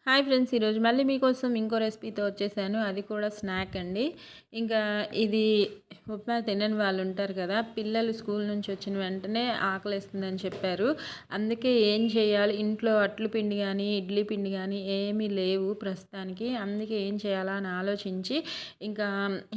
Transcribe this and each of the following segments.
Hi friends, ఈరోజు మళ్ళీ మీకోసం ఇంకో రెసిపీతో వచ్చేసాను. అది కూడా స్నాక్ అండి. ఇంకా ఇది ఉప్మా తినని వాళ్ళు ఉంటారు కదా, పిల్లలు స్కూల్ నుంచి వచ్చిన వెంటనే ఆకలిస్తుందని చెప్పారు. అందుకే ఏం చేయాలి, ఇంట్లో అట్లు పిండి కానీ ఇడ్లీ పిండి కానీ ఏమీ లేవు ప్రస్తుతానికి. అందుకే ఏం చేయాలా అని ఆలోచించి ఇంకా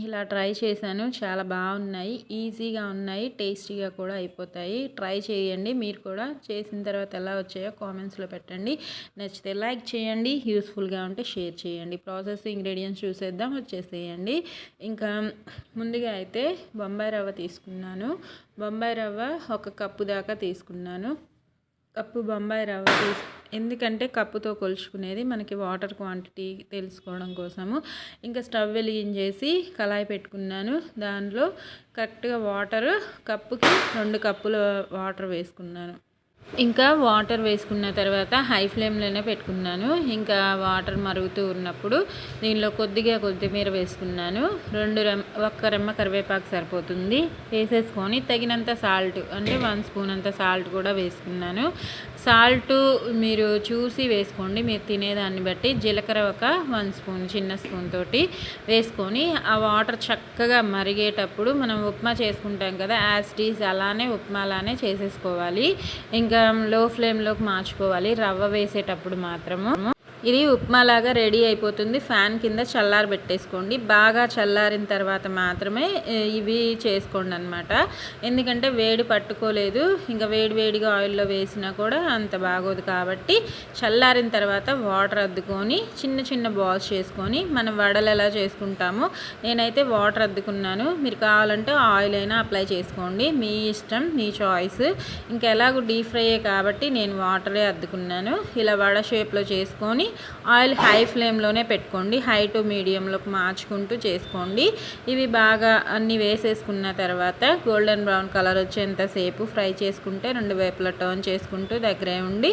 ఇలా ట్రై చేశాను. చాలా బాగున్నాయి, ఈజీగా ఉన్నాయి, టేస్టీగా కూడా అయిపోతాయి. ట్రై చేయండి మీరు కూడా. చేసిన తర్వాత ఎలా వచ్చాయో కామెంట్స్లో పెట్టండి. నచ్చితే లైక్ చేయండి, యూస్ఫుల్గా ఉంటే షేర్ చేయండి. ప్రాసెస్ ఇంగ్రీడియంట్స్ చూసేద్దాం, వచ్చేసేయండి. ఇంకా ముందుగా అయితే బొంబాయి రవ్వ తీసుకున్నాను. బొంబాయి రవ్వ ఒక కప్పు దాకా తీసుకున్నాను. కప్పు బొంబాయి రవ్వ ఎందుకంటే కప్పుతో కొలుచుకునేది మనకి వాటర్ క్వాంటిటీ తెలుసుకోవడం కోసము. ఇంకా స్టవ్ వెలిగించేసి కళాయి పెట్టుకున్నాను. దానిలో కరెక్ట్గా వాటర్ కప్పుకి 2 కప్పుల వాటర్ వేసుకున్నాను. ఇంకా వాటర్ వేసుకున్న తర్వాత హై ఫ్లేమ్లోనే పెట్టుకున్నాను. ఇంకా వాటర్ మరుగుతూ ఉన్నప్పుడు దీనిలో కొద్దిగా కొత్తిమీర వేసుకున్నాను. 1 రెమ్మ కరివేపాకు సరిపోతుంది. వేసేసుకొని తగినంత సాల్ట్ అంటే 1 స్పూన్ అంత సాల్ట్ కూడా వేసుకున్నాను. సాల్ట్ మీరు చూసి వేసుకోండి, మీరు తినేదాన్ని బట్టి. జీలకర్ర ఒక 1 స్పూన్ చిన్న స్పూన్ తోటి వేసుకొని ఆ వాటర్ చక్కగా మరిగేటప్పుడు మనం ఉప్మా చేసుకుంటాం కదా, యాజ్ అలానే ఉప్మా అలానే చేసేసుకోవాలి. ఇంకా లో ఫ్లేమ్లోకి మార్చుకోవాలి రవ్వ వేసేటప్పుడు మాత్రము. ఇది ఉప్మాలాగా రెడీ అయిపోతుంది. ఫ్యాన్ కింద చల్లారి పెట్టేసుకోండి. బాగా చల్లారిన తర్వాత మాత్రమే ఇవి చేసుకోండి అనమాట. ఎందుకంటే వేడి పట్టుకోలేదు, ఇంకా వేడిగా ఆయిల్లో వేసినా కూడా అంత బాగోదు. కాబట్టి చల్లారిన తర్వాత వాటర్ అద్దుకొని చిన్న బాల్స్ చేసుకొని మనం వడలు ఎలా చేసుకుంటామో నేనైతే వాటర్ అద్దుకున్నాను. మీరు కావాలంటే ఆయిల్ అయినా అప్లై చేసుకోండి, మీ ఇష్టం, మీ చాయిస్. ఇంకా ఎలాగో డీప్ ఫ్రైయే కాబట్టి నేను వాటరే అద్దుకున్నాను. ఇలా వడ షేప్లో చేసుకొని ఆయిల్ హై ఫ్లేమ్లోనే పెట్టుకోండి. హై టు మీడియంలోకి మార్చుకుంటూ చేసుకోండి. ఇవి బాగా అన్నీ వేసేసుకున్న తర్వాత గోల్డెన్ బ్రౌన్ కలర్ వచ్చేంతసేపు ఫ్రై చేసుకుంటే 2 వైపులా టర్న్ చేసుకుంటూ దగ్గరే ఉండి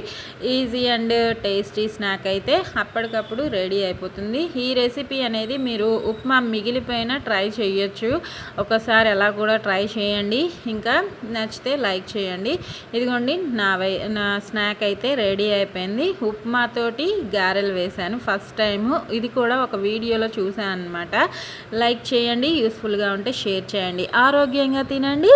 ఈజీ అండ్ టేస్టీ స్నాక్ అయితే అప్పటికప్పుడు రెడీ అయిపోతుంది. ఈ రెసిపీ అనేది మీరు ఉప్మా మిగిలిపోయినా ట్రై చేయొచ్చు. ఒకసారి అలా కూడా ట్రై చేయండి. ఇంకా నచ్చితే లైక్ చేయండి. ఇదిగోండి నా స్నాక్ అయితే రెడీ అయిపోయింది. ఉప్మాతోటి గారెలు వేశాను ఫస్ట్ టైము. ఇది కూడా ఒక వీడియోలో చూశాను అనమాట. లైక్ చేయండి, యూస్ఫుల్గా ఉంటే షేర్ చేయండి. ఆరోగ్యంగా తినండి.